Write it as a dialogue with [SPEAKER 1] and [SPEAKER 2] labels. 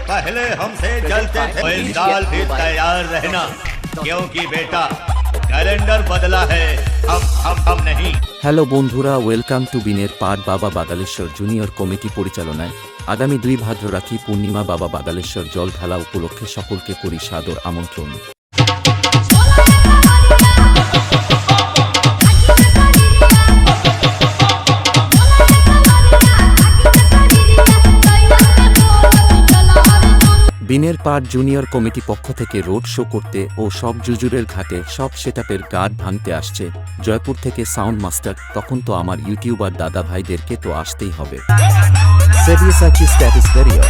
[SPEAKER 1] पहले हमसे जलते थे, तो इस साल भी तैयार रहना, क्योंकि बेटा कैलेंडर बदला है, हम नहीं।
[SPEAKER 2] হ্যালো বন্ধুরা, ওয়েলকাম টু বিনের পাট বাবা বাগালেশ্বর জুনিয়র কমিটি পরিচালনায় আগামী 2 ভাদ্র রাখি পূর্ণিমা বাবা বাগালেশ্বর জল ঢালা উপলক্ষে সকলকে করি সাদর আমন্ত্রণ। বিনের পাট জুনিয়র কমিটি পক্ষ থেকে রোড শো করতে ও সব জুজুরের ঘাটে সব সেটআপের গার্ড ভাঙতে আসছে জয়পুর থেকে সাউন্ড মাস্টার। তখন তো আমার ইউটিউবার দাদা ভাইদেরকে তো আসতেই হবে।
[SPEAKER 3] Sabiyasaki status video.